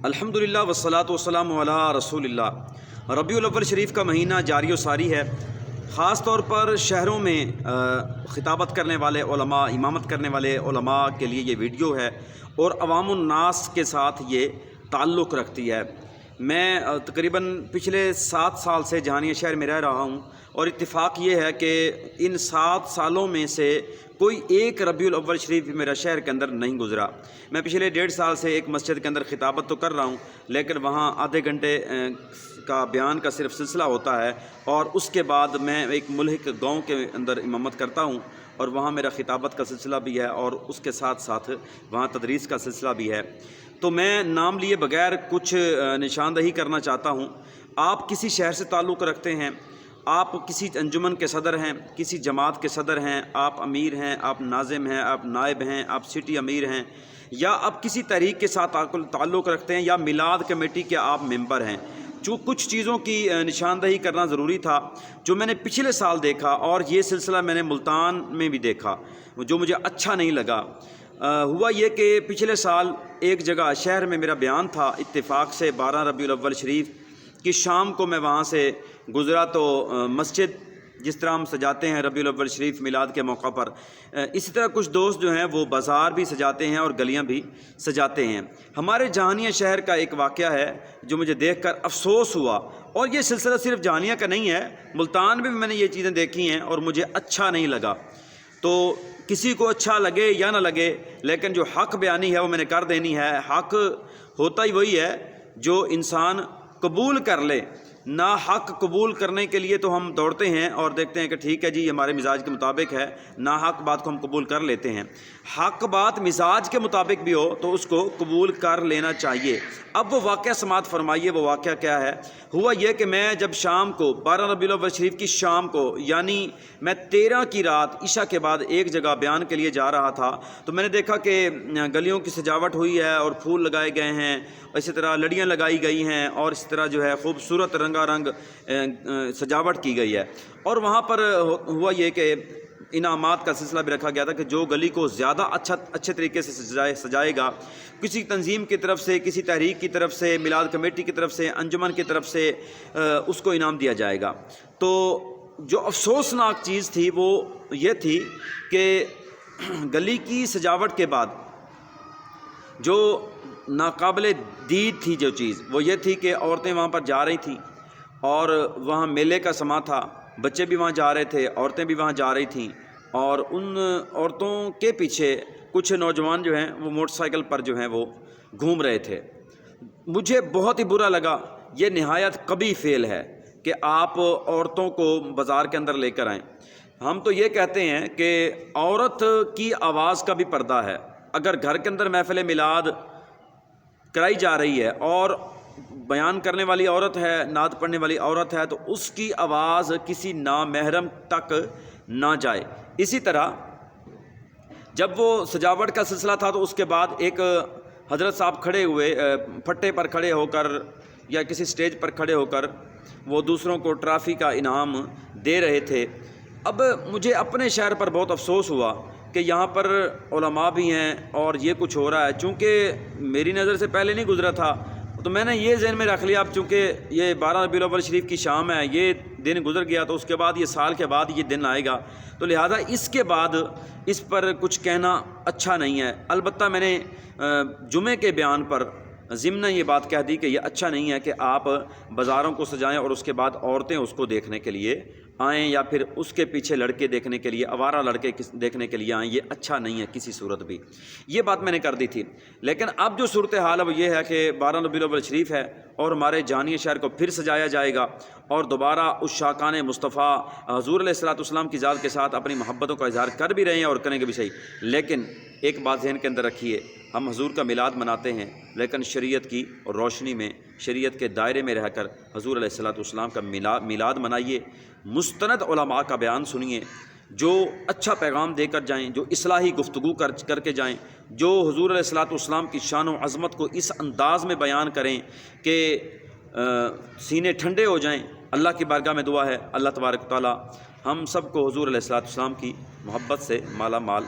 الحمدللہ والصلاۃ والسلام علی رسول اللہ۔ ربیع الاول شریف کا مہینہ جاری و ساری ہے۔ خاص طور پر شہروں میں خطابت کرنے والے علماء، امامت کرنے والے علماء کے لیے یہ ویڈیو ہے اور عوام الناس کے ساتھ یہ تعلق رکھتی ہے۔ میں تقریباً پچھلے 7 سال سے جہانیہ شہر میں رہ رہا ہوں اور اتفاق یہ ہے کہ ان 7 سالوں میں سے کوئی ایک ربیع الاول شریف میرا شہر کے اندر نہیں گزرا۔ میں پچھلے 1.5 سال سے ایک مسجد کے اندر خطابت تو کر رہا ہوں، لیکن وہاں آدھے گھنٹے کا بیان کا صرف سلسلہ ہوتا ہے اور اس کے بعد میں ایک ملحق گاؤں کے اندر امامت کرتا ہوں اور وہاں میرا خطابت کا سلسلہ بھی ہے اور اس کے ساتھ ساتھ وہاں تدریس کا سلسلہ بھی ہے۔ تو میں نام لیے بغیر کچھ نشاندہی کرنا چاہتا ہوں۔ آپ کسی شہر سے تعلق رکھتے ہیں، آپ کسی انجمن کے صدر ہیں، کسی جماعت کے صدر ہیں، آپ امیر ہیں، آپ ناظم ہیں، آپ نائب ہیں، آپ سٹی امیر ہیں، یا آپ کسی تحریک کے ساتھ تعلق رکھتے ہیں، یا میلاد کمیٹی کے آپ ممبر ہیں، جو کچھ چیزوں کی نشاندہی کرنا ضروری تھا جو میں نے پچھلے سال دیکھا، اور یہ سلسلہ میں نے ملتان میں بھی دیکھا جو مجھے اچھا نہیں لگا۔ ہوا یہ کہ پچھلے سال ایک جگہ شہر میں میرا بیان تھا، اتفاق سے 12 ربیع الاول شریف کی شام کو میں وہاں سے گزرا تو مسجد جس طرح ہم سجاتے ہیں ربیع الاول شریف میلاد کے موقع پر، اسی طرح کچھ دوست جو ہیں وہ بازار بھی سجاتے ہیں اور گلیاں بھی سجاتے ہیں۔ ہمارے جہانیہ شہر کا ایک واقعہ ہے جو مجھے دیکھ کر افسوس ہوا، اور یہ سلسلہ صرف جہانیہ کا نہیں ہے، ملتان میں نے یہ چیزیں دیکھی ہیں اور مجھے اچھا نہیں لگا۔ تو کسی کو اچھا لگے یا نہ لگے، لیکن جو حق بیانی ہے وہ میں نے کر دینی ہے۔ حق ہوتا ہی وہی ہے جو انسان قبول کر لے۔ نا حق قبول کرنے کے لیے تو ہم دوڑتے ہیں اور دیکھتے ہیں کہ ٹھیک ہے جی ہمارے مزاج کے مطابق ہے، نا حق بات کو ہم قبول کر لیتے ہیں۔ حق بات مزاج کے مطابق بھی ہو تو اس کو قبول کر لینا چاہیے۔ اب وہ واقعہ سماعت فرمائیے، وہ واقعہ کیا ہے۔ ہوا یہ کہ میں جب شام کو 12 ربیع الاول شریف کی شام کو، یعنی میں 13 کی رات عشاء کے بعد ایک جگہ بیان کے لیے جا رہا تھا، تو میں نے دیکھا کہ گلیوں کی سجاوٹ ہوئی ہے اور پھول لگائے گئے ہیں، اسی طرح لڑیاں لگائی گئی ہیں اور اسی طرح جو ہے خوبصورت رنگا رنگ سجاوٹ کی گئی ہے۔ اور وہاں پر ہوا یہ کہ انعامات کا سلسلہ بھی رکھا گیا تھا کہ جو گلی کو زیادہ اچھے طریقے سے سجائے گا، کسی تنظیم کی طرف سے، کسی تحریک کی طرف سے، میلاد کمیٹی کی طرف سے، انجمن کی طرف سے اس کو انعام دیا جائے گا۔ تو جو افسوسناک چیز تھی وہ یہ تھی کہ گلی کی سجاوٹ کے بعد جو ناقابل دید تھی جو چیز، وہ یہ تھی کہ عورتیں وہاں پر جا رہی تھیں اور وہاں میلے کا سماں تھا، بچے بھی وہاں جا رہے تھے، عورتیں بھی وہاں جا رہی تھیں، اور ان عورتوں کے پیچھے کچھ نوجوان جو ہیں وہ موٹر سائیکل پر جو ہیں وہ گھوم رہے تھے۔ مجھے بہت ہی برا لگا۔ یہ نہایت قبیح فعل ہے کہ آپ عورتوں کو بازار کے اندر لے کر آئیں۔ ہم تو یہ کہتے ہیں کہ عورت کی آواز کا بھی پردہ ہے۔ اگر گھر کے اندر محفل میلاد کرائی جا رہی ہے اور بیان کرنے والی عورت ہے، نعت پڑھنے والی عورت ہے، تو اس کی آواز کسی نامحرم تک نہ جائے۔ اسی طرح جب وہ سجاوٹ کا سلسلہ تھا تو اس کے بعد ایک حضرت صاحب کھڑے ہوئے، پھٹے پر کھڑے ہو کر یا کسی سٹیج پر کھڑے ہو کر وہ دوسروں کو ٹرافی کا انعام دے رہے تھے۔ اب مجھے اپنے شہر پر بہت افسوس ہوا کہ یہاں پر علماء بھی ہیں اور یہ کچھ ہو رہا ہے۔ چونکہ میری نظر سے پہلے نہیں گزرا تھا تو میں نے یہ ذہن میں رکھ لیا، اب چونکہ یہ 12 ربیع الاول شریف کی شام ہے، یہ دن گزر گیا تو اس کے بعد یہ سال کے بعد یہ دن آئے گا، تو لہٰذا اس کے بعد اس پر کچھ کہنا اچھا نہیں ہے۔ البتہ میں نے جمعے کے بیان پر ضمن یہ بات کہہ دی کہ یہ اچھا نہیں ہے کہ آپ بازاروں کو سجائیں اور اس کے بعد عورتیں اس کو دیکھنے کے لیے آئیں، یا پھر اس کے پیچھے لڑکے دیکھنے کے لیے، آوارہ لڑکے دیکھنے کے لیے آئیں۔ یہ اچھا نہیں ہے کسی صورت بھی۔ یہ بات میں نے کر دی تھی، لیکن اب جو صورتحال ہے وہ یہ ہے کہ 12 ربیع الاول شریف ہے اور ہمارے جہانیہ شہر کو پھر سجایا جائے گا، اور دوبارہ اس شاکان مصطفیٰ حضور علیہ الصلوۃ والسلام کی ذات کے ساتھ اپنی محبتوں کا اظہار کر بھی رہے ہیں اور کریں گے بھی صحیح۔ لیکن ایک بات ذہن کے اندر رکھیے، ہم حضور کا میلاد مناتے ہیں، لیکن شریعت کی روشنی میں، شریعت کے دائرے میں رہ کر حضور علیہ الصلوۃ والسلام کا میلاد منائیے، مستند علماء کا بیان سنیے، جو اچھا پیغام دے کر جائیں، جو اصلاحی گفتگو کر کے جائیں، جو حضور علیہ الصلوۃ والسلام کی شان و عظمت کو اس انداز میں بیان کریں کہ سینے ٹھنڈے ہو جائیں۔ اللہ کی بارگاہ میں دعا ہے اللہ تبارک و تعالی ہم سب کو حضور علیہ الصلوۃ والسلام کی محبت سے مالا مال